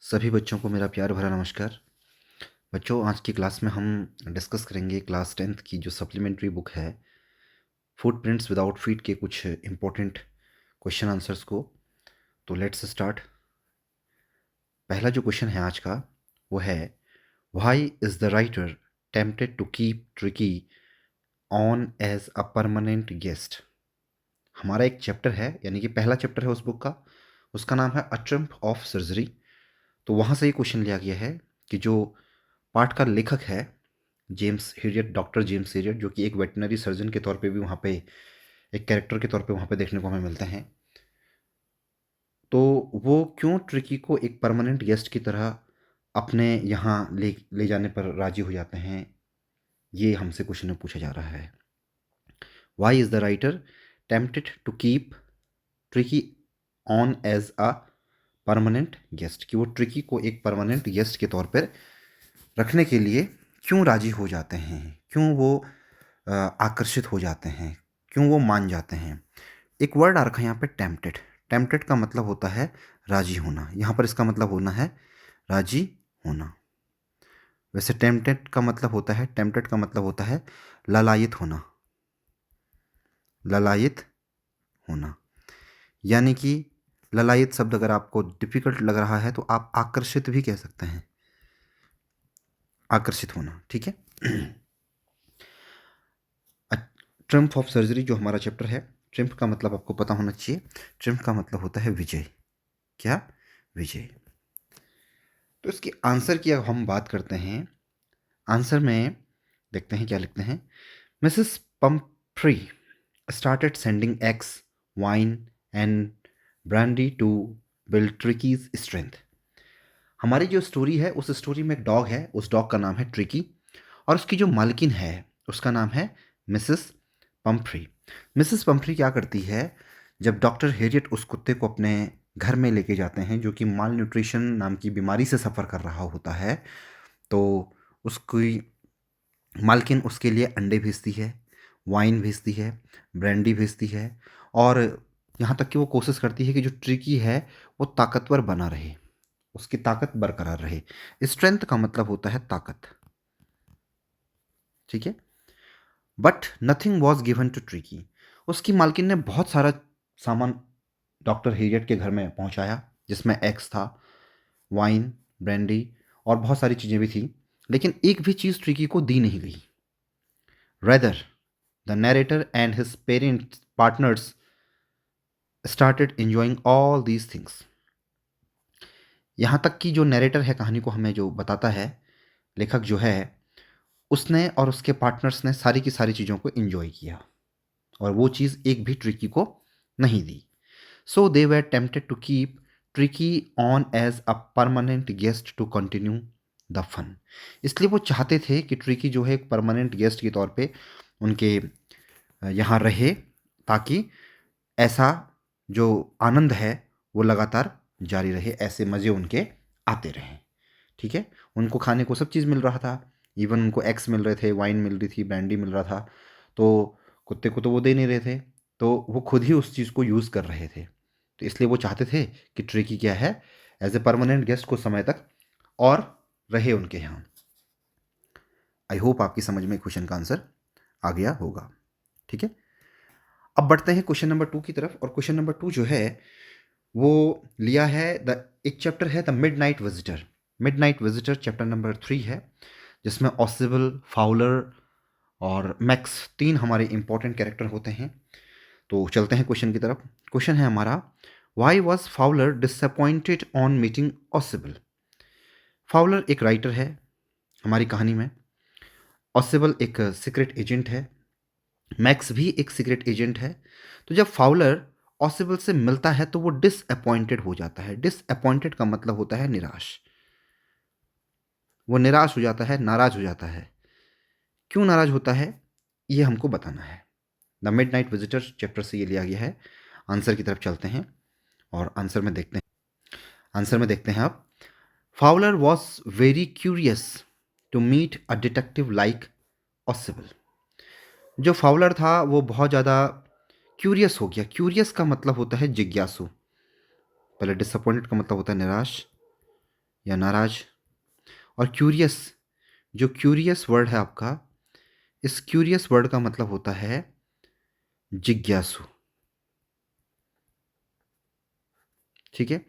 सभी बच्चों को मेरा प्यार भरा नमस्कार। बच्चों, आज की क्लास में हम डिस्कस करेंगे क्लास 10th की जो सप्लीमेंट्री बुक है फुटप्रिंट्स विदाउट फीट के कुछ इम्पोर्टेंट क्वेश्चन आंसर्स को। तो लेट्स स्टार्ट। पहला जो क्वेश्चन है आज का वो है, why is the writer tempted to keep Tricki on as a permanent guest. हमारा एक चैप्टर है, यानी कि पहला चैप्टर है उस बुक का, उसका नाम है अ ट्रिम्प ऑफ सर्जरी। तो वहाँ से ये क्वेश्चन लिया गया है कि जो पाठ का लेखक है James Harriet, doctor James Harriet, जो कि एक वेटनरी सर्जन के तौर पे भी वहाँ पे एक कैरेक्टर के तौर पे वहाँ पे देखने को हमें मिलते हैं, तो वो क्यों ट्रिकी को एक परमानेंट गेस्ट की तरह अपने यहाँ ले ले जाने पर राजी हो जाते हैं, ये हमसे क्वेश्चन में पूछा जा रहा है। Why is the writer tempted to keep Tricki on as a permanent guest, कि वो ट्रिकी को एक परमानेंट गेस्ट के तौर पर रखने के लिए क्यों राजी हो जाते हैं, क्यों वो आकर्षित हो जाते हैं, क्यों वो मान जाते हैं। एक वर्ड आ रखा है यहाँ पे टेम्पटेड। टेम्पटेड का मतलब होता है राजी होना, यहाँ पर इसका मतलब होना है राजी होना। वैसे टेम्पटेड का मतलब होता है ललायित होना, ललायित होना। यानी कि ललायित शब्द अगर आपको डिफिकल्ट लग रहा है तो आप आकर्षित भी कह सकते हैं, आकर्षित होना, ठीक है। ट्रिम्फ ऑफ सर्जरी जो हमारा चैप्टर है, ट्रिम्फ का मतलब आपको पता होना चाहिए। ट्रिम्फ का मतलब होता है विजय। क्या? विजय। तो इसके आंसर की अब हम बात करते हैं। आंसर में देखते हैं क्या लिखते हैं। Mrs Pumphrey started sending eggs, wine and brandy to build Tricki's strength. हमारी जो स्टोरी है उस स्टोरी में एक डॉग है, उस डॉग का नाम है ट्रिकी, और उसकी जो मालकिन है उसका नाम है मिसेस पम्फ्री। मिसेस पम्फ्री क्या करती है, जब डॉक्टर हेरियट उस कुत्ते को अपने घर में लेके जाते हैं, जो कि माल न्यूट्रिशन नाम की बीमारी से सफ़र कर रहा होता है, तो उसकी मालकिन उसके लिए अंडे भेजती है, वाइन भेजती है, ब्रांडी भेजती है, और यहाँ तक कि वो कोशिश करती है कि जो ट्रिकी है वो ताकतवर बना रहे, उसकी ताकत बरकरार रहे। स्ट्रेंथ का मतलब होता है ताकत, ठीक है। But nothing was given to Tricki. उसकी मालकिन ने बहुत सारा सामान डॉक्टर हेरियट के घर में पहुंचाया, जिसमें एग्स था, वाइन, ब्रांडी और बहुत सारी चीज़ें भी थी, लेकिन एक भी चीज़ ट्रिकी को दी नहीं गई। Rather the narrator and his parents partners started enjoying all these things. यहाँ तक कि जो नरेटर है कहानी को हमें जो बताता है, लेखक जो है, उसने और उसके पार्टनर्स ने सारी की सारी चीज़ों को एंजॉय किया, और वो चीज़ एक भी ट्रिकी को नहीं दी। So they were tempted to keep Tricki on as a permanent guest to continue the fun. इसलिए वो चाहते थे कि ट्रिकी जो है एक परमानेंट गेस्ट के तौर पे उनके यहाँ रहे, ताकि ऐसा जो आनंद है वो लगातार जारी रहे, ऐसे मज़े उनके आते रहें, ठीक है। उनको खाने को सब चीज़ मिल रहा था, इवन उनको एग्स मिल रहे थे, वाइन मिल रही थी, ब्रांडी मिल रहा था, तो कुत्ते को तो वो दे नहीं रहे थे, तो वो खुद ही उस चीज़ को यूज़ कर रहे थे। तो इसलिए वो चाहते थे कि ट्रिकी क्या है, एज ए परमानेंट गेस्ट कुछ समय तक और रहे उनके यहाँ। आई होप आपकी समझ में क्वेश्चन का आंसर आ गया होगा, ठीक है। अब बढ़ते हैं क्वेश्चन नंबर 2 की तरफ, और क्वेश्चन नंबर 2 जो है वो लिया है एक चैप्टर है the midnight visitor. Midnight visitor chapter number 3 है, जिसमें ऑसिबल, फाउलर और मैक्स 3 हमारे इंपॉर्टेंट कैरेक्टर होते हैं। तो चलते हैं क्वेश्चन की तरफ। क्वेश्चन है हमारा, why was Fowler disappointed on meeting ऑसिबल। Fowler एक राइटर है हमारी कहानी में, ऑसिबल एक सीक्रेट एजेंट है, मैक्स भी एक सीक्रेट एजेंट है। तो जब फाउलर ऑसिबल से मिलता है तो वो डिसअपॉइंटेड हो जाता है। डिसअपॉइंटेड का मतलब होता है निराश। वो निराश हो जाता है, नाराज हो जाता है। क्यों नाराज होता है ये हमको बताना है। The mid night visitor chapter से ये लिया गया है। आंसर की तरफ चलते हैं और आंसर में देखते हैं। आंसर में देखते हैं आप, Fowler was very curious to meet a detective like Ausable. जो फाउलर था वो बहुत ज़्यादा क्यूरियस हो गया। क्यूरियस का मतलब होता है जिज्ञासु। पहले डिसअपॉइंटेड का मतलब होता है निराश, या नाराज। और क्यूरियस, जो क्यूरियस वर्ड है आपका, इस क्यूरियस वर्ड का मतलब होता है जिज्ञासु। ठीक है,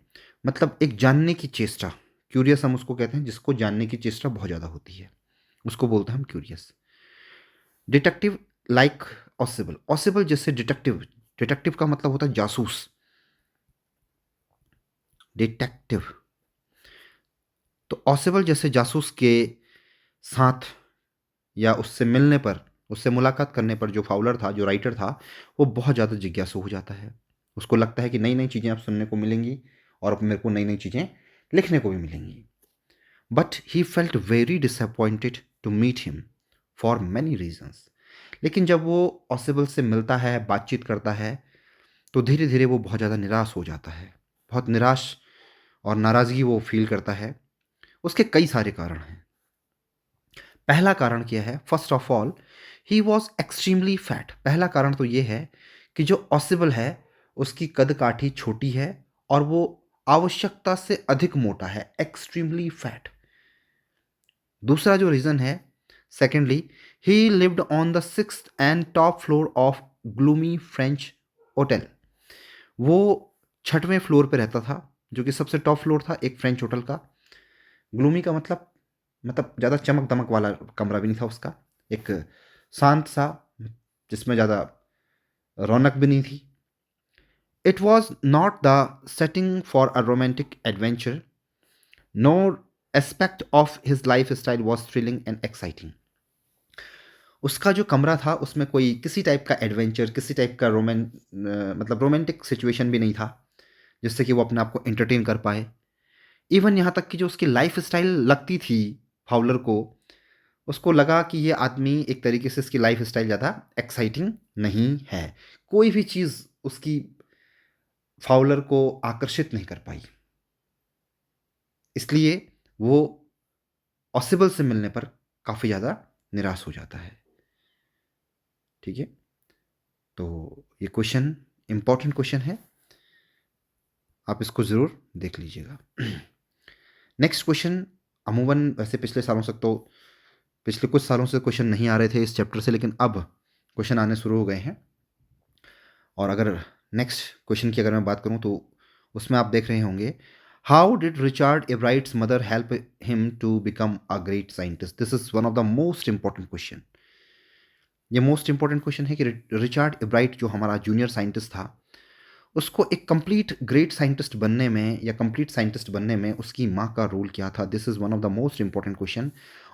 मतलब एक जानने की चेष्टा। क्यूरियस हम उसको कहते हैं जिसको जानने की चेष्टा बहुत ज़्यादा होती है, उसको बोलते हैं हम क्यूरियस। डिटेक्टिव लाइक ऑसिबल, ऑसिबल जैसे डिटेक्टिव, डिटेक्टिव का मतलब होता है जासूस, डिटेक्टिव। तो ऑसिबल जैसे जासूस के साथ या उससे मिलने पर, उससे मुलाकात करने पर जो फाउलर था, जो राइटर था, वो बहुत ज़्यादा जिज्ञासु हो जाता है। उसको लगता है कि नई नई चीज़ें अब सुनने को मिलेंगी और अब मेरे को नई नई चीज़ें लिखने को भी मिलेंगी। But he felt very disappointed to meet him for many reasons. लेकिन जब वो ऑसिबल से मिलता है, बातचीत करता है, तो धीरे धीरे वो बहुत ज़्यादा निराश हो जाता है, बहुत निराश और नाराज़गी वो फील करता है। उसके कई सारे कारण हैं। पहला कारण क्या है? First of all, he was extremely fat. पहला कारण तो ये है कि जो ऑसिबल है उसकी कद काठी छोटी है और वो आवश्यकता से अधिक मोटा है, एक्सट्रीमली फैट। दूसरा जो रीज़न है, secondly, he lived on the 6th and top floor of gloomy French hotel. वो 6वें फ्लोर पे रहता था, जो कि सबसे टॉप फ्लोर था एक फ्रेंच होटल का। ग्लूमी का मतलब ज़्यादा चमक दमक वाला कमरा भी नहीं था उसका, एक शांत सा, जिसमें ज़्यादा रौनक भी नहीं थी। It was not the setting for a romantic adventure, no aspect of his life style was thrilling and exciting. उसका जो कमरा था उसमें कोई किसी टाइप का एडवेंचर, किसी टाइप का मतलब रोमांटिक सिचुएशन भी नहीं था जिससे कि वो अपने आप को एंटरटेन कर पाए। इवन यहाँ तक कि जो उसकी लाइफ स्टाइल लगती थी फाउलर को, उसको लगा कि ये आदमी एक तरीके से, इसकी लाइफ स्टाइल ज़्यादा एक्साइटिंग नहीं है। कोई भी चीज़ उसकी फाउलर को आकर्षित नहीं कर पाई, इसलिए वो ऑसिबल से मिलने पर काफ़ी ज़्यादा निराश हो जाता है। ठीक है, तो ये क्वेश्चन इंपॉर्टेंट क्वेश्चन है, आप इसको ज़रूर देख लीजिएगा। नेक्स्ट क्वेश्चन, अमूमन वैसे पिछले कुछ सालों से क्वेश्चन नहीं आ रहे थे इस चैप्टर से, लेकिन अब क्वेश्चन आने शुरू हो गए हैं। और अगर नेक्स्ट क्वेश्चन की अगर मैं बात करूं तो उसमें आप देख रहे होंगे, how did Richard Ebright's mother help him to become a great scientist. This is one of the most important question. ये मोस्ट इंपॉर्टेंट क्वेश्चन है कि रिचर्ड एब्राइट जो हमारा जूनियर साइंटिस्ट था, उसको एक कंप्लीट ग्रेट साइंटिस्ट बनने में या कंप्लीट साइंटिस्ट बनने में उसकी माँ का रोल क्या था। This is one of the most important question.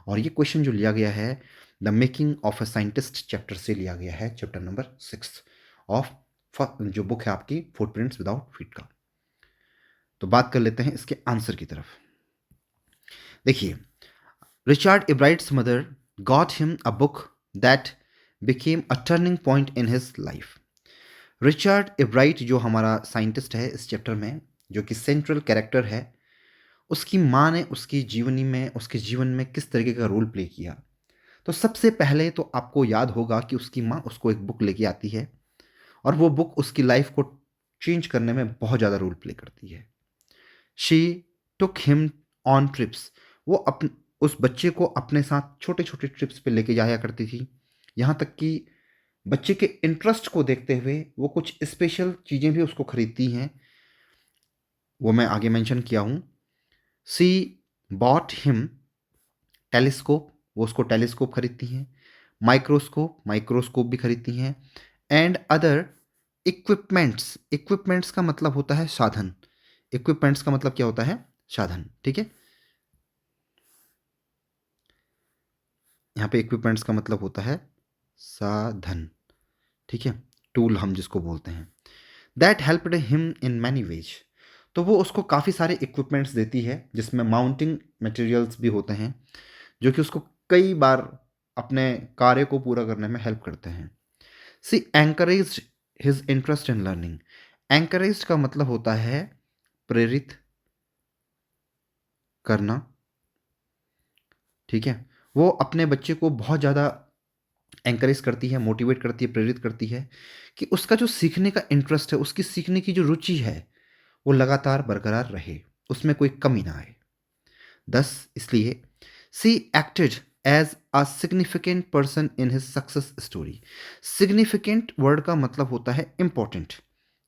और ये क्वेश्चन जो लिया गया है the making of a scientist chapter से लिया गया है, चैप्टर नंबर 6 ऑफ जो बुक है आपकी फुटप्रिंट्स विदाउट फीट का। तो बात कर लेते हैं इसके आंसर की तरफ। देखिए, Richard Ebright's mother got him a book that became a turning point in his life. Richard Ebright जो हमारा साइंटिस्ट है इस चैप्टर में, जो कि सेंट्रल कैरेक्टर है, उसकी माँ ने उसकी जीवनी में, उसके जीवन में किस तरीके का रोल प्ले किया। तो सबसे पहले तो आपको याद होगा कि उसकी माँ उसको एक बुक लेके आती है और वो बुक उसकी लाइफ को चेंज करने में बहुत ज़्यादा रोल प्ले करती है। She took him on trips. वो उस बच्चे को अपने साथ छोटे छोटे ट्रिप्स पे लेके जाया करती थी। यहाँ तक कि बच्चे के इंटरेस्ट को देखते हुए वो कुछ स्पेशल चीज़ें भी उसको खरीदती हैं, वो मैं आगे मेंशन किया हूँ। सी बॉट हिम टेलीस्कोप, वो उसको टेलीस्कोप खरीदती हैं। माइक्रोस्कोप भी खरीदती हैं। एंड अदर इक्विपमेंट्स, इक्विपमेंट्स का मतलब होता है साधन। इक्विपमेंट्स का मतलब क्या होता है? साधन। ठीक है, यहाँ पे इक्विपमेंट्स का मतलब होता है साधन। ठीक है, टूल हम जिसको बोलते हैं। That helped him in many ways. तो वो उसको काफ़ी सारे इक्विपमेंट्स देती है जिसमें माउंटिंग मटेरियल्स भी होते हैं, जो कि उसको कई बार अपने कार्य को पूरा करने में हेल्प करते हैं। She encourage his interest in learning. Encourage का मतलब होता है प्रेरित करना। ठीक है, वो अपने बच्चे को बहुत ज़्यादा एंकरेज करती है, मोटिवेट करती है, प्रेरित करती है कि उसका जो सीखने का इंटरेस्ट है, उसकी सीखने की जो रुचि है, वो लगातार बरकरार रहे, उसमें कोई कमी ना आए। 10 इसलिए she acted as a significant person in his success story. Significant word का मतलब होता है इंपॉर्टेंट,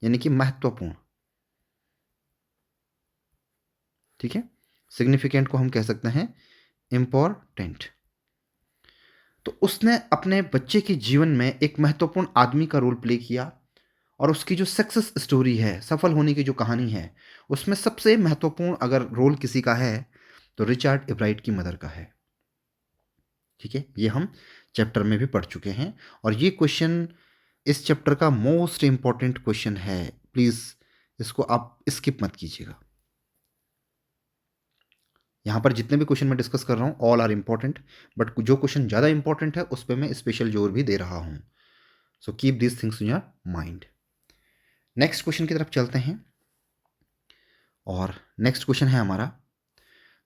यानी कि महत्वपूर्ण। ठीक है, सिग्निफिकेंट को हम कह सकते हैं इंपॉर्टेंट। तो उसने अपने बच्चे के जीवन में एक महत्वपूर्ण आदमी का रोल प्ले किया, और उसकी जो सक्सेस स्टोरी है, सफल होने की जो कहानी है, उसमें सबसे महत्वपूर्ण अगर रोल किसी का है तो रिचर्ड इब्राइट की मदर का है। ठीक है, ये हम चैप्टर में भी पढ़ चुके हैं, और ये क्वेश्चन इस चैप्टर का मोस्ट इंपॉर्टेंट क्वेश्चन है। प्लीज इसको आप स्किप मत कीजिएगा। यहाँ पर जितने भी क्वेश्चन मैं डिस्कस कर रहा हूँ ऑल आर इंपॉर्टेंट, बट जो क्वेश्चन ज़्यादा इंपॉर्टेंट है उस पर मैं स्पेशल जोर भी दे रहा हूँ। So keep this things in your mind. Next question की तरफ चलते हैं, और नेक्स्ट क्वेश्चन है हमारा,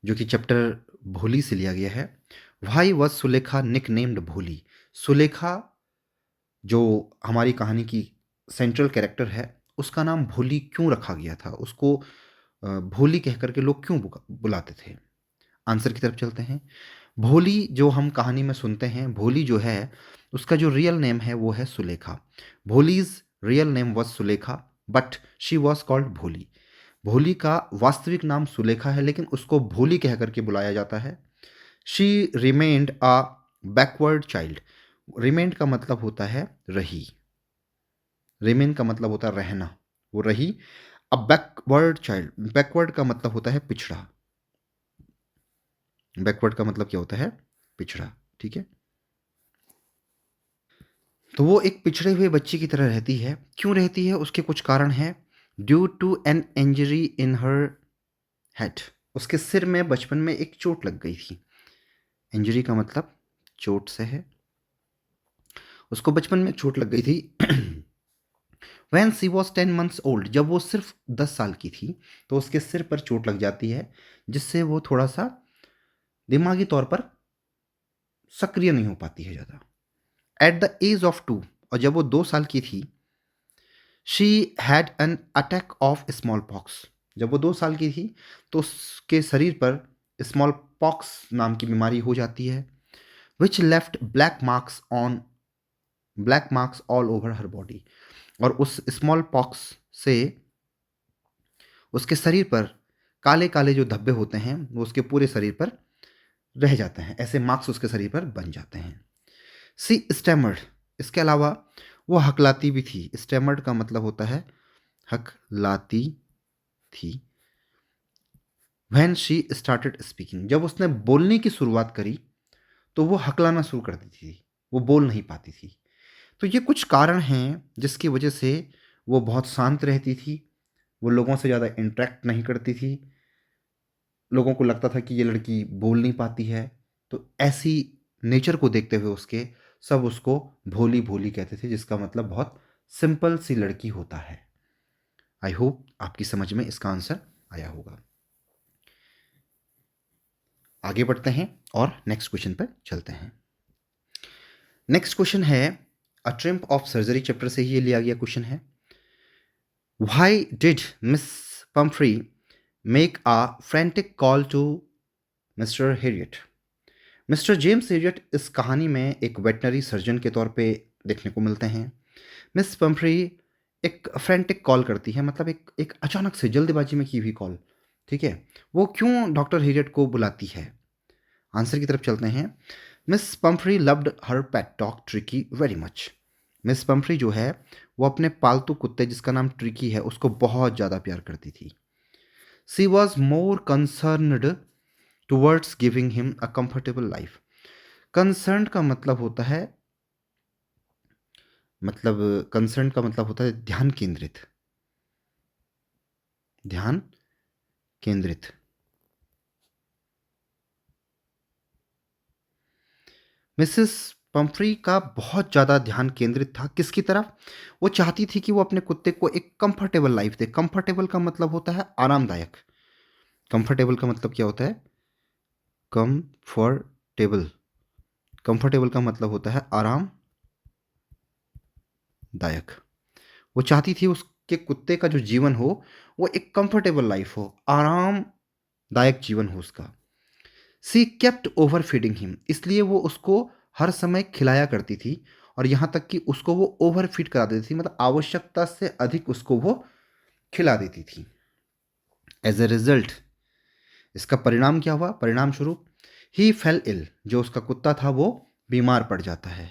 जो कि चैप्टर भोली से लिया गया है। Why was Sulekha nicknamed Bholi? Sulekha जो हमारी कहानी की सेंट्रल कैरेक्टर है, उसका नाम भोली क्यों रखा गया था? उसको भोली कह करके लोग क्यों बुलाते थे? आंसर की तरफ चलते हैं। भोली जो हम कहानी में सुनते हैं, भोली जो है उसका जो रियल नेम है वो है Sulekha. Bholi's real name was Sulekha, but she was called भोली। भोली का वास्तविक नाम सुलेखा है, लेकिन उसको भोली कह करके बुलाया जाता है। She remained a backward child. Remained का मतलब होता है रही, रिमेन का मतलब होता है रहना, वो रही। अब बैकवर्ड चाइल्ड, बैकवर्ड का मतलब होता है पिछड़ा। बैकवर्ड का मतलब क्या होता है? पिछड़ा। ठीक है, तो वो एक पिछड़े हुए बच्चे की तरह रहती है। क्यों रहती है? उसके कुछ कारण हैं। Due to an injury in her head. उसके सिर में बचपन में एक चोट लग गई थी। इंजरी का मतलब चोट से है। उसको बचपन में एक चोट लग गई थी। Van C was 10 months old, जब वो सिर्फ 10 साल की थी तो उसके सिर पर चोट लग जाती है, जिससे वो थोड़ा सा दिमागी तौर पर सक्रिय नहीं हो पाती है ज़्यादा। एट द एज ऑफ 2, और जब वो 2 साल की थी, she had an attack of small pox. जब वो 2 साल की थी तो उसके शरीर पर स्मॉल पॉक्स नाम की बीमारी हो जाती है, विच left black marks all over हर बॉडी। और उस स्मॉल पॉक्स से उसके शरीर पर काले काले जो धब्बे होते हैं वो उसके पूरे शरीर पर रह जाते हैं, ऐसे मार्क्स उसके शरीर पर बन जाते हैं। सी स्टैमर्ड, इसके अलावा वो हकलाती भी थी। स्टैमर्ड का मतलब होता है हकलाती थी। व्हेन शी स्टार्टेड स्पीकिंग, जब उसने बोलने की शुरुआत करी तो वो हकलाना शुरू कर देती थी, वो बोल नहीं पाती थी। तो ये कुछ कारण हैं जिसकी वजह से वो बहुत शांत रहती थी, वो लोगों से ज़्यादा इंटरेक्ट नहीं करती थी। लोगों को लगता था कि ये लड़की बोल नहीं पाती है, तो ऐसी नेचर को देखते हुए उसके सब उसको भोली भोली कहते थे, जिसका मतलब बहुत सिंपल सी लड़की होता है। आई होप आपकी समझ में इसका आंसर आया होगा। आगे बढ़ते हैं और नेक्स्ट क्वेश्चन पर चलते हैं। नेक्स्ट क्वेश्चन है a triumph of surgery, chapter से ही ये लिया गया क्वेश्चन है। Why did Miss Pumphrey make a frantic call to Mr Herriot? Mr James Herriot इस कहानी में एक वेटनरी सर्जन के तौर पे देखने को मिलते हैं। मिस पम्फ्री एक फ्रेंटिक कॉल करती है, मतलब एक एक अचानक से जल्दबाजी में की हुई कॉल। ठीक है, वो क्यों डॉक्टर हेरियट को बुलाती है? आंसर की तरफ चलते हैं। Miss Pomfrey loved her pet dog tricky very much. Miss Pomfrey जो है वो अपने पालतू कुत्ते जिसका नाम ट्रिकी है उसको बहुत ज़्यादा प्यार करती थी। She was more concerned towards giving him a comfortable life. Concern का मतलब होता है, मतलब कंसर्न का मतलब होता है ध्यान केंद्रित, ध्यान केंद्रित। मिसेस पम्फ्री का बहुत ज़्यादा ध्यान केंद्रित था किसकी तरफ? वो चाहती थी कि वो अपने कुत्ते को एक कंफर्टेबल लाइफ दे। कंफर्टेबल का मतलब होता है आरामदायक। कंफर्टेबल का मतलब क्या होता है? कंफर्टेबल, कंफर्टेबल का मतलब होता है आरामदायक। वो चाहती थी उसके कुत्ते का जो जीवन हो वो एक कंफर्टेबल लाइफ हो, आरामदायक जीवन हो उसका। सी केप्ट ओवर फीडिंग हिम, इसलिए वो उसको हर समय खिलाया करती थी और यहाँ तक कि उसको वो ओवर फीड करा देती थी, मतलब आवश्यकता से अधिक उसको वो खिला देती थी। एज ए रिजल्ट, इसका परिणाम क्या हुआ? परिणाम स्वरूप ही फेल इल, जो उसका कुत्ता था वो बीमार पड़ जाता है।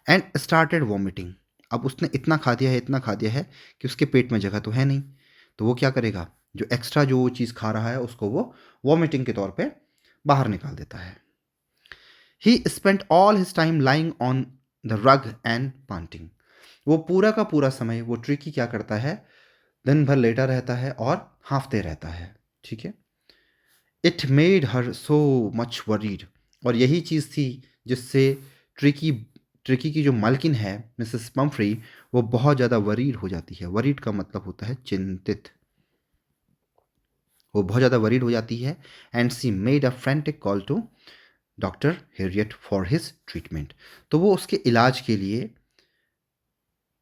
एंड स्टार्टेड वॉमिटिंग, अब उसने इतना खा दिया है, इतना खा दिया है कि उसके पेट में जगह तो है नहीं, तो वो क्या करेगा? जो एक्स्ट्रा जो चीज़ खा रहा है उसको वो वॉमिटिंग के तौर पे बाहर निकाल देता है। He spent all his time lying on the rug and panting, वो पूरा का पूरा समय वो ट्रिकी क्या करता है? दिन भर लेटा रहता है और हाँफते रहता है। ठीक है। It made her so much worried, और यही चीज़ थी जिससे ट्रिकी ट्रिकी की जो मालकिन है मिसेस पम्फ्री, वो बहुत ज़्यादा वरीड हो जाती है। वरीड का मतलब होता है चिंतित। वो बहुत ज़्यादा वरीड हो जाती है। And she made a frantic call to doctor Herriot for his treatment, तो वो उसके इलाज के लिए,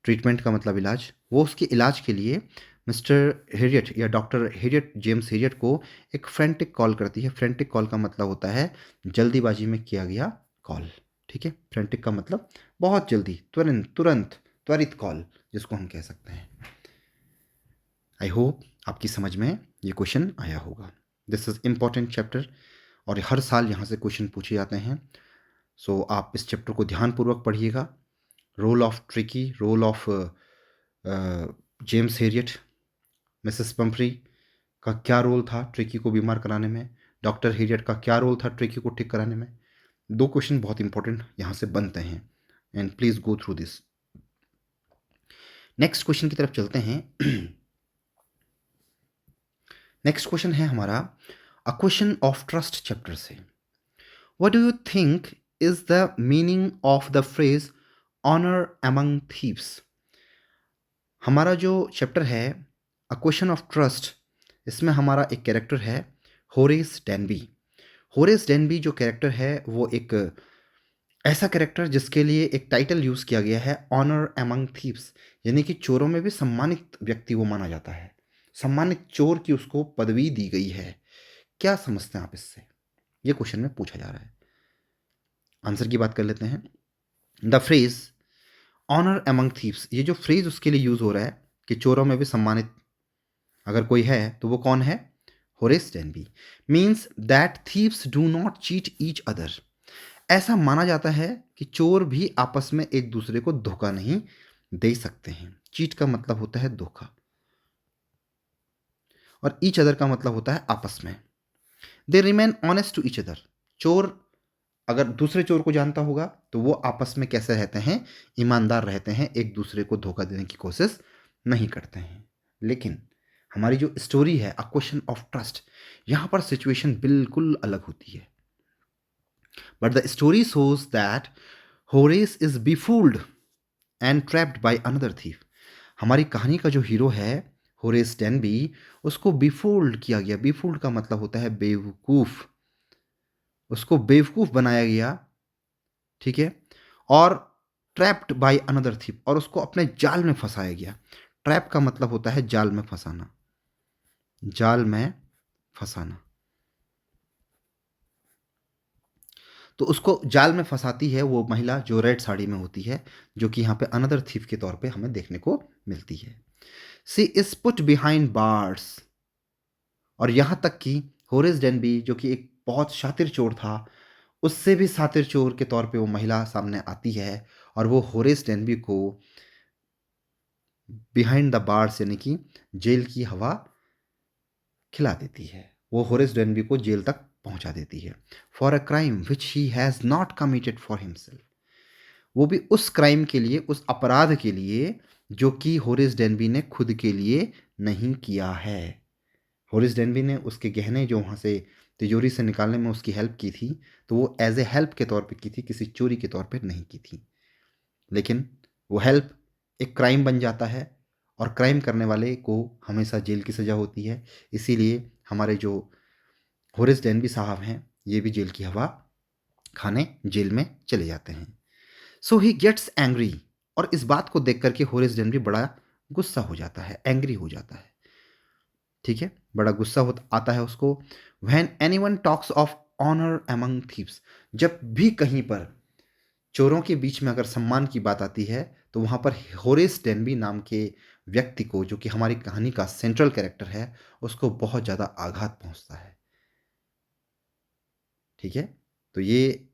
ट्रीटमेंट का मतलब इलाज, वो उसके इलाज के लिए मिस्टर हेरियट या डॉक्टर हेरियट, जेम्स हेरियट को एक फ्रेंटिक कॉल करती है। फ्रेंटिक कॉल का मतलब होता है जल्दीबाजी में किया गया कॉल। ठीक है। फ्रेंटिक का मतलब बहुत जल्दी, तुरंत तुरंत, त्वरित कॉल जिसको हम कह सकते हैं। आई होप आपकी समझ में ये क्वेश्चन आया होगा। दिस इज़ इम्पॉर्टेंट चैप्टर और हर साल यहाँ से क्वेश्चन पूछे जाते हैं। सो आप इस चैप्टर को ध्यानपूर्वक पढ़िएगा। Role of Tricki, role of James Herriot, Mrs Pumphrey का क्या रोल था ट्रिकी को बीमार कराने में, डॉक्टर हेरियट का क्या रोल था ट्रिकी को ठीक कराने में। दो क्वेश्चन बहुत इंपॉर्टेंट यहाँ से बनते हैं, and please go through this. Next question की तरफ चलते हैं। नेक्स्ट क्वेश्चन है हमारा a question of trust chapter से। What do you think is the meaning of the phrase honour among thieves? हमारा जो चैप्टर है अ क्वेश्चन ऑफ ट्रस्ट, इसमें हमारा एक कैरेक्टर है होरेस डेनबी। होरेस डेनबी जो कैरेक्टर है वो एक ऐसा कैरेक्टर जिसके लिए एक टाइटल यूज़ किया गया है ऑनर अमंग थीव्स, यानी कि चोरों में भी सम्मानित व्यक्ति वो माना जाता है। सम्मानित चोर की उसको पदवी दी गई है। क्या समझते हैं आप इससे? ये क्वेश्चन में पूछा जा रहा है। आंसर की बात कर लेते हैं। The phrase honour among thieves, ये जो फ्रेज उसके लिए यूज़ हो रहा है कि चोरों में भी सम्मानित अगर कोई है तो वो कौन है? Horace Denby. Means that thieves do not cheat each other, ऐसा माना जाता है कि चोर भी आपस में एक दूसरे को धोखा नहीं दे सकते हैं। चीट का मतलब होता है धोखा और ईच अदर का मतलब होता है आपस में। They remain honest to each other, चोर अगर दूसरे चोर को जानता होगा तो वो आपस में कैसे रहते हैं? ईमानदार रहते हैं, एक दूसरे को धोखा देने की कोशिश नहीं करते हैं। लेकिन हमारी जो स्टोरी है अ क्वेश्चन ऑफ ट्रस्ट, यहाँ पर सिचुएशन बिल्कुल अलग होती है। But the story shows that Horace is befooled and trapped by another thief. हमारी कहानी का जो हीरो है होरेस डेनबी, उसको बेफोल्ड किया गया। बेफोल्ड का मतलब होता है बेवकूफ, उसको बेवकूफ बनाया गया। ठीक है। और ट्रैप्ड बाय अनदर थीफ, और उसको अपने जाल में फंसाया गया। ट्रैप का मतलब होता है जाल में फंसाना, जाल में फंसाना। तो उसको जाल में फंसाती है वो महिला जो रेड साड़ी में होती है, जो कि यहाँ पे अनदर थीफ के तौर पे हमें देखने को मिलती है। सी इज पुट बिहाइंड बार्स, और यहाँ तक कि होरेस डेनबी जो कि एक बहुत शातिर चोर था, उससे भी शातिर चोर के तौर पे वो महिला सामने आती है और वो होरेस डेनबी को बिहाइंड द बार्स यानी कि जेल की हवा खिला देती है। वो होरेस डेनबी को जेल तक पहुंचा देती है for a crime which he has not committed for himself, वो भी उस क्राइम के लिए, उस अपराध के लिए जो कि होरेस डेनबी ने खुद के लिए नहीं किया है। होरेस डेनबी ने उसके गहने जो वहाँ से तिजोरी से निकालने में उसकी हेल्प की थी, तो वो एज ए हेल्प के तौर पे की थी, किसी चोरी के तौर पे नहीं की थी। लेकिन वो हेल्प एक क्राइम बन जाता है और क्राइम करने वाले को हमेशा जेल की सज़ा होती है। इसीलिए हमारे जो होरेस डेनबी साहब हैं ये भी जेल की हवा खाने जेल में चले जाते हैं। सो ही गेट्स एंग्री, और इस बात को देख करके होरेस डेनबी बड़ा गुस्सा हो जाता है, एंग्री हो जाता है। ठीक है, बड़ा गुस्सा आता है उसको। When anyone talks of honour among thieves. जब भी कहीं पर चोरों के बीच में अगर सम्मान की बात आती है तो वहाँ पर होरेस डेनबी नाम के व्यक्ति को, जो कि हमारी कहानी का सेंट्रल कैरेक्टर है, उसको बहुत ज़्यादा आघात पहुँचता है। ठीक है, तो ये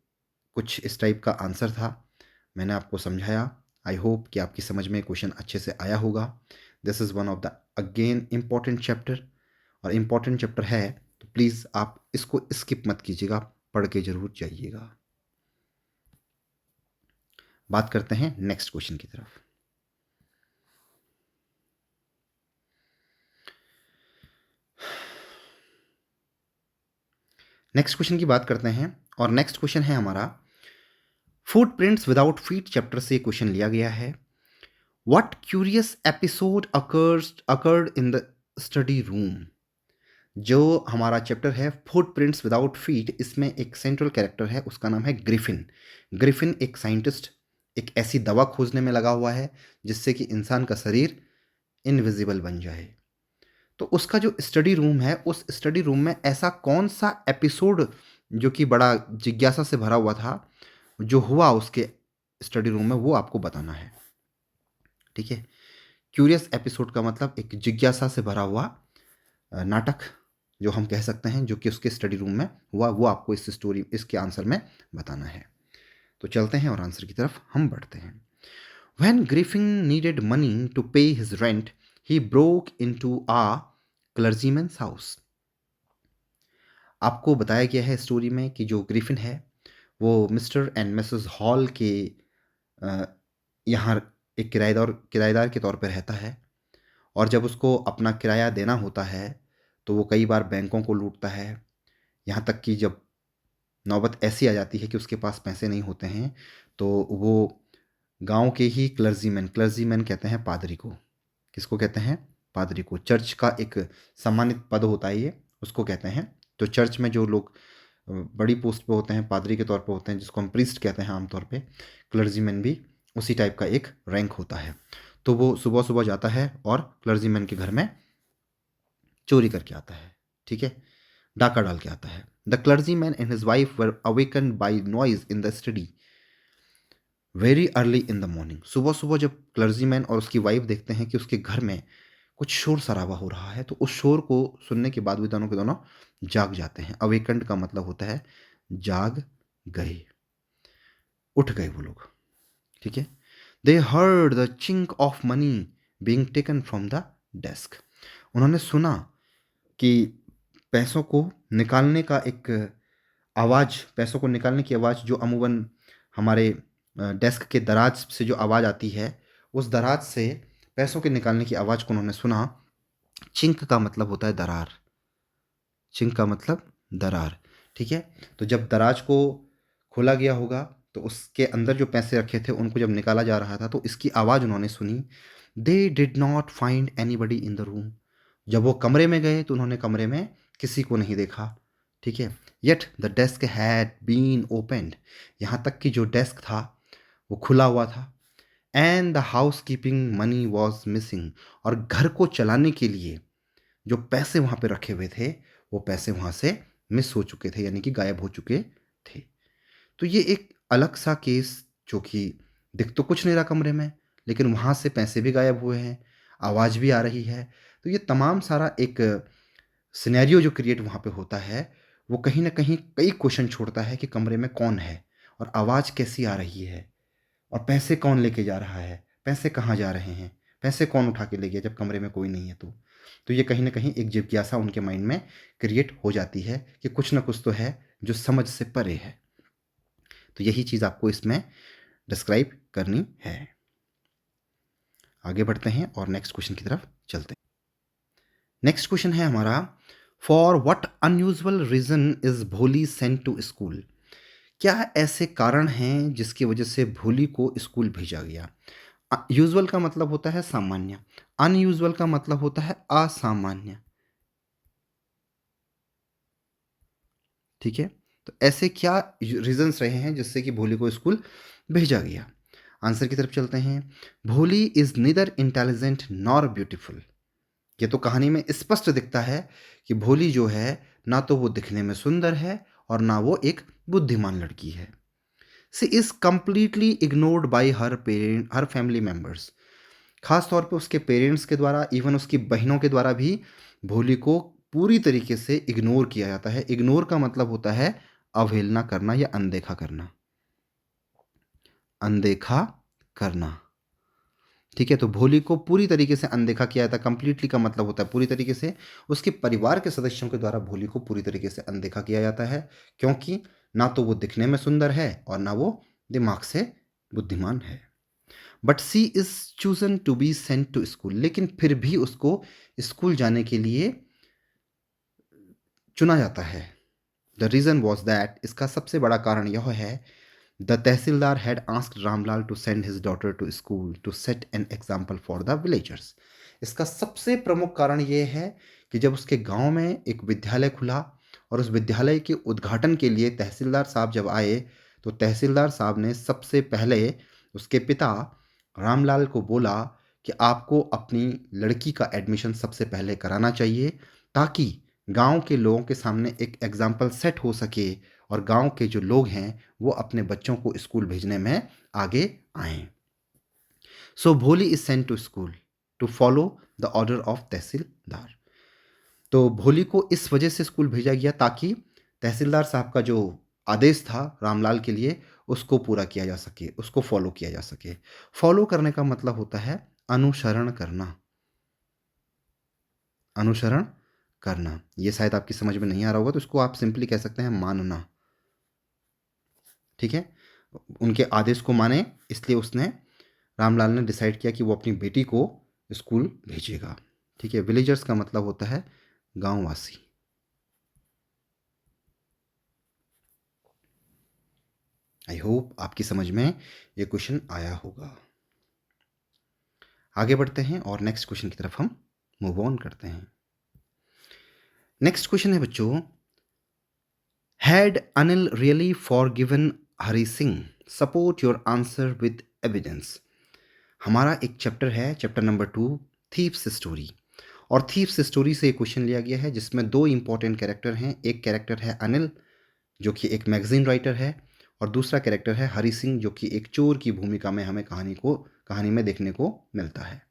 कुछ इस टाइप का आंसर था, मैंने आपको समझाया। आई होप कि आपकी समझ में क्वेश्चन अच्छे से आया होगा। This is one of the again important chapter, और इम्पॉर्टेंट चैप्टर है तो प्लीज़ आप इसको स्किप मत कीजिएगा, पढ़ के ज़रूर जाइएगा। बात करते हैं नेक्स्ट क्वेश्चन की तरफ। नेक्स्ट क्वेश्चन की बात करते हैं, और नेक्स्ट क्वेश्चन है हमारा फुटप्रिंट्स विदाउट फीट चैप्टर से क्वेश्चन लिया गया है। What curious episode occurred in the study room. जो हमारा चैप्टर है फुटप्रिंट्स विदाउट फीट, इसमें एक सेंट्रल कैरेक्टर है, उसका नाम है ग्रिफिन। ग्रिफिन एक साइंटिस्ट, एक ऐसी दवा खोजने में लगा हुआ है जिससे कि इंसान का शरीर इनविजिबल बन जाए। तो उसका जो स्टडी रूम है, उस स्टडी रूम में ऐसा कौन सा एपिसोड जो कि बड़ा जिज्ञासा से भरा हुआ था, जो हुआ उसके स्टडी रूम में, वो आपको बताना है। ठीक है, क्यूरियस एपिसोड का मतलब एक जिज्ञासा से भरा हुआ नाटक जो हम कह सकते हैं, जो कि उसके स्टडी रूम में हुआ, वो आपको इस स्टोरी, इसके आंसर में बताना है। तो चलते हैं और आंसर की तरफ हम बढ़ते हैं। When Griffin needed money to pay his rent, he broke into a clergyman's house. आपको बताया गया है स्टोरी में कि जो ग्रिफिन है वो मिस्टर एंड मिसेस हॉल के यहाँ एक किराएदार के तौर पर रहता है, और जब उसको अपना किराया देना होता है तो वो कई बार बैंकों को लूटता है। यहाँ तक कि जब नौबत ऐसी आ जाती है कि उसके पास पैसे नहीं होते हैं तो वो गांव के ही क्लर्जीमैन कहते हैं पादरी को। किसको कहते हैं? पादरी को। चर्च का एक सम्मानित पद होता है ये, उसको कहते हैं। तो चर्च में जो लोग बड़ी पोस्ट पे होते हैं, पादरी के तौर पे होते हैं, जिसको हम प्रीस्ट कहते हैं आमतौर पे, क्लर्जीमैन भी उसी टाइप का एक रैंक होता है। तो वो सुबह सुबह जाता है और क्लर्जीमैन के घर में चोरी करके आता है। ठीक है, डाका डाल के आता है। The clergyman and his wife were awakened by noise in the study very early in the morning. सुबह सुबह जब क्लर्जीमैन और उसकी वाइफ देखते हैं कि उसके घर में कुछ शोर शराबा हो रहा है, तो उस शोर को सुनने के बाद भी दोनों के दोनों जाग जाते हैं। अवेकन्ड का मतलब होता है जाग गए, उठ गए वो लोग। ठीक है, दे heard the chink of money being taken from the desk. उन्होंने सुना कि पैसों को निकालने का एक आवाज़, पैसों को निकालने की आवाज़ जो अमूमन हमारे डेस्क के दराज से जो आवाज़ आती है, उस दराज से पैसों के निकालने की आवाज़ को उन्होंने सुना। चिंक का मतलब होता है दरार, चिंक का मतलब दरार। ठीक है, तो जब दराज को खोला गया होगा तो उसके अंदर जो पैसे रखे थे उनको जब निकाला जा रहा था तो इसकी आवाज़ उन्होंने सुनी। They did not find anybody in the room. जब वो कमरे में गए तो उन्होंने कमरे में किसी को नहीं देखा। ठीक है, yet the desk had been opened. यहाँ तक कि जो डेस्क था वो खुला हुआ था। And the house keeping money was missing. और घर को चलाने के लिए जो पैसे वहाँ पे रखे हुए थे, वो पैसे वहाँ से मिस हो चुके थे, यानी कि गायब हो चुके थे। तो ये एक अलग सा केस, जो कि दिख तो कुछ नहीं रहा कमरे में, लेकिन वहाँ से पैसे भी गायब हुए हैं, आवाज़ भी आ रही है। तो ये तमाम सारा एक सिनेरियो जो क्रिएट वहाँ पे होता है, वो कहीं ना कहीं कई क्वेश्चन छोड़ता है कि कमरे में कौन है, और आवाज़ कैसी आ रही है, और पैसे कौन लेके जा रहा है, पैसे कहाँ जा रहे हैं, पैसे कौन उठा के ले गया जब कमरे में कोई नहीं है। तो ये कहीं ना कहीं एक जिज्ञासा उनके माइंड में क्रिएट हो जाती है कि कुछ ना कुछ तो है जो समझ से परे है। तो यही चीज़ आपको इसमें डिस्क्राइब करनी है। आगे बढ़ते हैं और नेक्स्ट क्वेश्चन की तरफ चलते हैं। नेक्स्ट क्वेश्चन है हमारा, for what unusual reason is Bholi sent to school. क्या ऐसे कारण हैं जिसकी वजह से भोली को स्कूल भेजा गया। यूजुअल का मतलब होता है सामान्य, अनयूजुअल का मतलब होता है असामान्य। ठीक है, तो ऐसे क्या रीजंस रहे हैं जिससे कि भोली को स्कूल भेजा गया। आंसर की तरफ चलते हैं। भोली is neither intelligent nor beautiful. ये तो कहानी में स्पष्ट दिखता है कि भोली जो है, ना तो वो दिखने में सुंदर है और ना वो एक बुद्धिमान लड़की है। She is completely ignored bye her family members. खास तौर पे उसके पेरेंट्स के द्वारा, इवन उसकी बहनों के द्वारा भी भोली को पूरी तरीके से इग्नोर किया जाता है। इग्नोर का मतलब होता है अवहेलना करना या अनदेखा करना। अनदेखा करना, ठीक है। तो भोली को पूरी तरीके से अनदेखा किया जाता है। कंप्लीटली का मतलब होता है पूरी तरीके से। उसके परिवार के सदस्यों के द्वारा भोली को पूरी तरीके से अनदेखा किया जाता है, क्योंकि ना तो वो दिखने में सुंदर है और ना वो दिमाग से बुद्धिमान है। But she is chosen to be sent to school, लेकिन फिर भी उसको स्कूल जाने के लिए चुना जाता है। द रीजन वॉज दैट, इसका सबसे बड़ा कारण यह है, the tehsildar had asked Ramlal to send his daughter to school to set an example for the villagers. इसका सबसे प्रमुख कारण ये है कि जब उसके गांव में एक विद्यालय खुला और उस विद्यालय के उद्घाटन के लिए तहसीलदार साहब जब आए, तो तहसीलदार साहब ने सबसे पहले उसके पिता रामलाल को बोला कि आपको अपनी लड़की का एडमिशन सबसे पहले कराना चाहिए, ताकि गांव के लोगों के सामने एक एग्जाम्पल सेट हो सके और गांव के जो लोग हैं वो अपने बच्चों को स्कूल भेजने में आगे आएं। So Bholi is sent to school to follow the order of tehsildar. तो भोली को इस वजह से स्कूल भेजा गया ताकि तहसीलदार साहब का जो आदेश था रामलाल के लिए उसको पूरा किया जा सके, उसको फॉलो किया जा सके। फॉलो करने का मतलब होता है अनुसरण करना। अनुसरण करना, ये शायद आपकी समझ में नहीं आ रहा होगा, तो इसको आप सिंपली कह सकते हैं मानना, ठीक है। उनके आदेश को माने, इसलिए उसने रामलाल ने डिसाइड किया कि वो अपनी बेटी को स्कूल भेजेगा, ठीक है। विलेजर्स का मतलब होता है गांववासी। आई होप आपकी समझ में ये क्वेश्चन आया होगा। आगे बढ़ते हैं और नेक्स्ट क्वेश्चन की तरफ हम मूव ऑन करते हैं। नेक्स्ट क्वेश्चन है बच्चों, had Anil really forgiven Hari Singh? Support your answer with evidence. हमारा एक चैप्टर है, चैप्टर नंबर 2, थीव्स स्टोरी। और थीव्स स्टोरी से एक क्वेश्चन लिया गया है जिसमें दो इंपॉर्टेंट कैरेक्टर हैं। एक कैरेक्टर है अनिल जो कि एक मैगजीन राइटर है, और दूसरा कैरेक्टर है हरी सिंह जो कि एक चोर की भूमिका में हमें कहानी में देखने को मिलता है।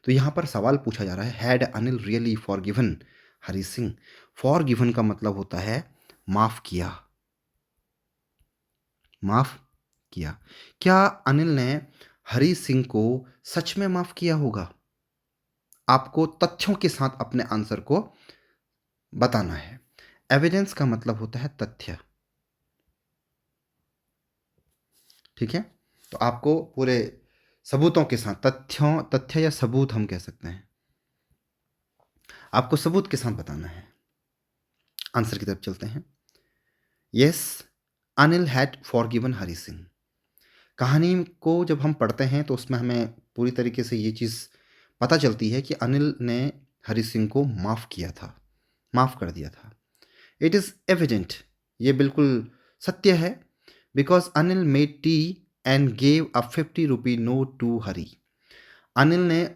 तो यहाँ पर सवाल पूछा जा रहा है, had Anil really forgiven Hari Singh? Forgiven का मतलब होता है माफ किया। माफ किया। क्या अनिल ने हरी सिंह को सच में माफ किया होगा? आपको तथ्यों के साथ अपने आंसर को बताना है। एविडेंस का मतलब होता है तथ्य, ठीक है। तो आपको पूरे सबूतों के साथ, तथ्य या सबूत हम कह सकते हैं, आपको सबूत के साथ बताना है। आंसर की तरफ चलते हैं। Yes, Anil had forgiven Hari Singh. कहानी को जब हम पढ़ते हैं तो उसमें हमें पूरी तरीके से ये चीज़ पता चलती है कि अनिल ने हरी सिंह को माफ़ किया था, माफ़ कर दिया था। इट इज़ एविडेंट, ये बिल्कुल सत्य है। Because Anil made tea and gave a 50 rupee note to Hari. Anil ने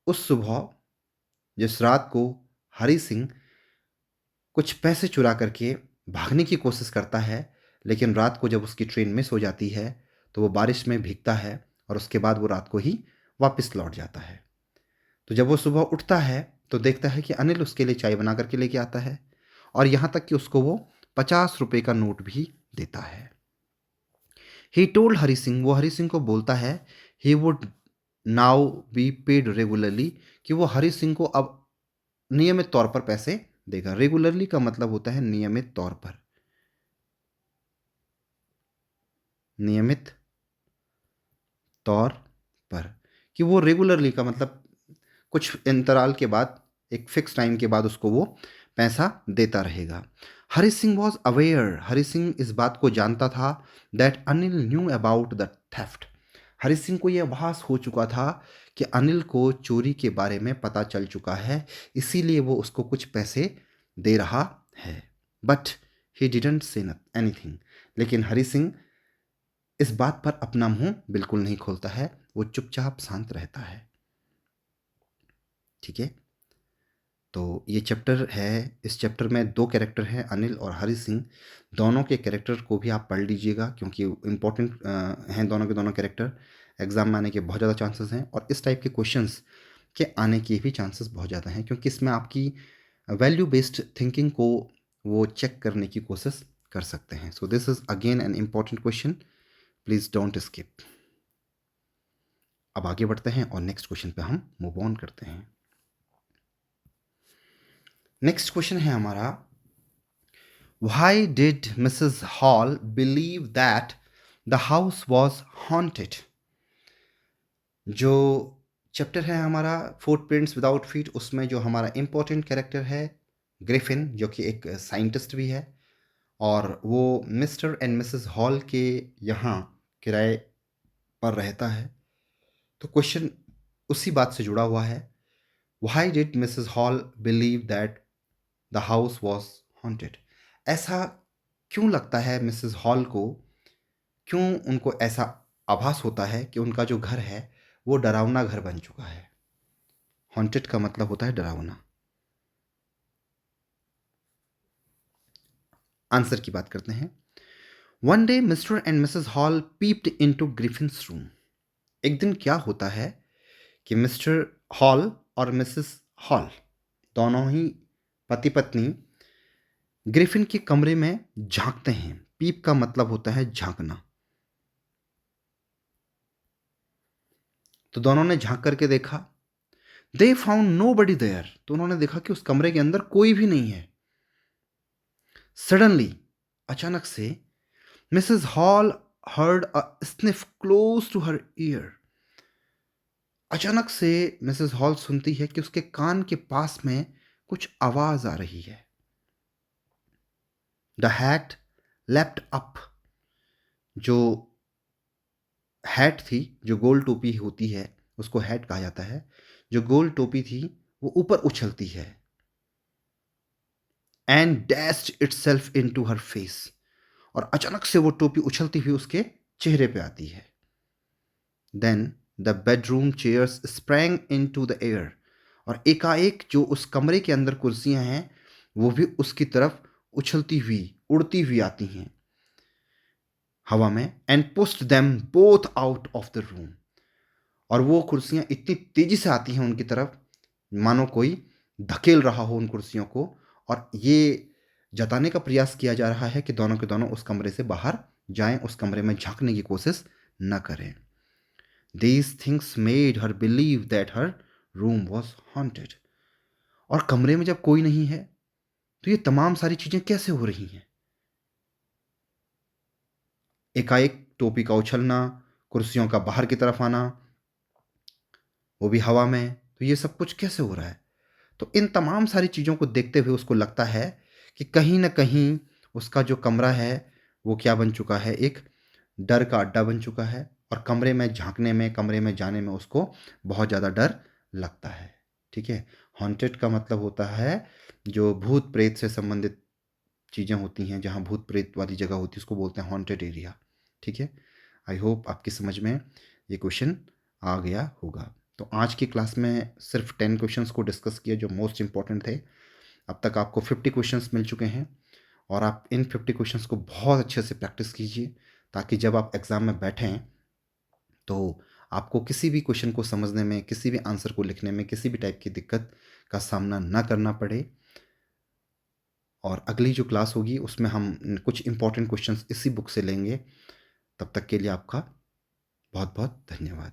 उस सुबह, जिस रात को हरी सिंह कुछ पैसे चुरा करके भागने की कोशिश करता है, लेकिन रात को जब उसकी ट्रेन मिस हो जाती है तो वो बारिश में भीगता है और उसके बाद वो रात को ही वापस लौट जाता है। तो जब वो सुबह उठता है तो देखता है कि अनिल उसके लिए चाय बना करके लेके आता है, और यहाँ तक कि उसको वो 50 रुपये का नोट भी देता है। ही टोल्ड हरी सिंह, वो हरी सिंह को बोलता है, he would now be paid regularly, कि वो हरी सिंह को अब नियमित तौर पर पैसे देगा। रेगुलरली का मतलब होता है नियमित तौर पर, नियमित तौर पर, कि वो रेगुलरली का मतलब कुछ अंतराल के बाद, एक फिक्स टाइम के बाद उसको वो पैसा देता रहेगा। हरी सिंह वॉज अवेयर, हरी सिंह इस बात को जानता था, that Anil knew about the theft. Hari Singh को यह आभास हो चुका था कि अनिल को चोरी के बारे में पता चल चुका है, इसीलिए वो उसको कुछ पैसे दे रहा है। But he didn't say anything, लेकिन हरी सिंह इस बात पर अपना मुंह बिल्कुल नहीं खोलता है, वो चुपचाप शांत रहता है, ठीक है। तो ये चैप्टर है, इस चैप्टर में 2 कैरेक्टर हैं, अनिल और हरि सिंह। दोनों के कैरेक्टर को भी आप पढ़ लीजिएगा क्योंकि इम्पोर्टेंट हैं दोनों के दोनों कैरेक्टर। एग्ज़ाम में आने के बहुत ज़्यादा चांसेस हैं और इस टाइप के क्वेश्चंस के आने के भी चांसेस बहुत ज़्यादा हैं क्योंकि इसमें आपकी वैल्यू बेस्ड थिंकिंग को वो चेक करने की कोशिश कर सकते हैं। So this is again an important question, please don't skip. अब आगे बढ़ते हैं और नेक्स्ट क्वेश्चन पे हम मूव ऑन करते हैं। नेक्स्ट क्वेश्चन है हमारा, why did Mrs hall believe that the house was haunted. जो चैप्टर है हमारा फुटप्रिंट्स विदाउट फीट, उसमें जो हमारा इम्पोर्टेंट कैरेक्टर है ग्रिफिन, जो कि एक साइंटिस्ट भी है और वो मिस्टर एंड मिसेस हॉल के यहाँ किराए पर रहता है। तो क्वेश्चन उसी बात से जुड़ा हुआ है, why did Mrs hall believe that the house was haunted. ऐसा क्यों लगता है मिसेस हॉल को, क्यों उनको ऐसा आभास होता है कि उनका जो घर है वो डरावना घर बन चुका है। हॉन्टेड का मतलब होता है डरावना। आंसर की बात करते हैं। One day mister and Mrs hall peeped into Griffin's room. एक दिन क्या होता है कि मिस्टर हॉल और मिसेस हॉल दोनों ही पति पत्नी ग्रिफिन के कमरे में झांकते हैं। पीप का मतलब होता है झांकना। तो दोनों ने झांक करके देखा, they found nobody there. तो उन्होंने देखा कि उस कमरे के अंदर कोई भी नहीं है। सडनली, अचानक से, Mrs hall heard a sniff close to her ear. अचानक से मिसेस हॉल सुनती है कि उसके कान के पास में कुछ आवाज आ रही है। The hat left up. जो हैट थी, जो गोल टोपी होती है उसको हैट कहा जाता है, जो गोल टोपी थी वो ऊपर उछलती है। And dashed itself into her face. और अचानक से वो टोपी उछलती हुई उसके चेहरे पे आती है। Then the bedroom chairs sprang into the air. और एकाएक जो उस कमरे के अंदर कुर्सियां हैं वो भी उसकी तरफ उछलती हुई, उड़ती हुई आती हैं हवा में। And pushed them both out of the room. और वो कुर्सियां इतनी तेजी से आती हैं उनकी तरफ मानो कोई धकेल रहा हो उन कुर्सियों को, और ये जताने का प्रयास किया जा रहा है कि दोनों के दोनों उस कमरे से बाहर जाएं, उस कमरे में झांकने की कोशिश न करें। These things made her believe that her room was haunted. और कमरे में जब कोई नहीं है तो ये तमाम सारी चीजें कैसे हो रही हैं। एकाएक टोपी का उछलना, कुर्सियों का बाहर की तरफ आना, वो भी हवा में, तो ये सब कुछ कैसे हो रहा है। तो इन तमाम सारी चीज़ों को देखते हुए उसको लगता है कि कहीं ना कहीं उसका जो कमरा है वो क्या बन चुका है, एक डर का अड्डा बन चुका है। और कमरे में झांकने में, कमरे में जाने में उसको बहुत ज़्यादा डर लगता है। ठीक है, हॉन्टेड का मतलब होता है जो भूत प्रेत से संबंधित चीज़ें होती हैं, जहाँ भूत प्रेत वाली जगह होती है उसको बोलते हैं हॉन्टेड एरिया। ठीक है, आई होप आपकी समझ में ये क्वेश्चन आ गया होगा। तो आज की क्लास में सिर्फ 10 क्वेश्चंस को डिस्कस किया जो मोस्ट इंपॉर्टेंट थे। अब तक आपको 50 क्वेश्चंस मिल चुके हैं और आप इन 50 क्वेश्चंस को बहुत अच्छे से प्रैक्टिस कीजिए ताकि जब आप एग्ज़ाम में बैठें तो आपको किसी भी क्वेश्चन को समझने में, किसी भी आंसर को लिखने में किसी भी टाइप की दिक्कत का सामना ना करना पड़े। और अगली जो क्लास होगी उसमें हम कुछ इंपॉर्टेंट क्वेश्चंस इसी बुक से लेंगे। तब तक के लिए आपका बहुत बहुत धन्यवाद।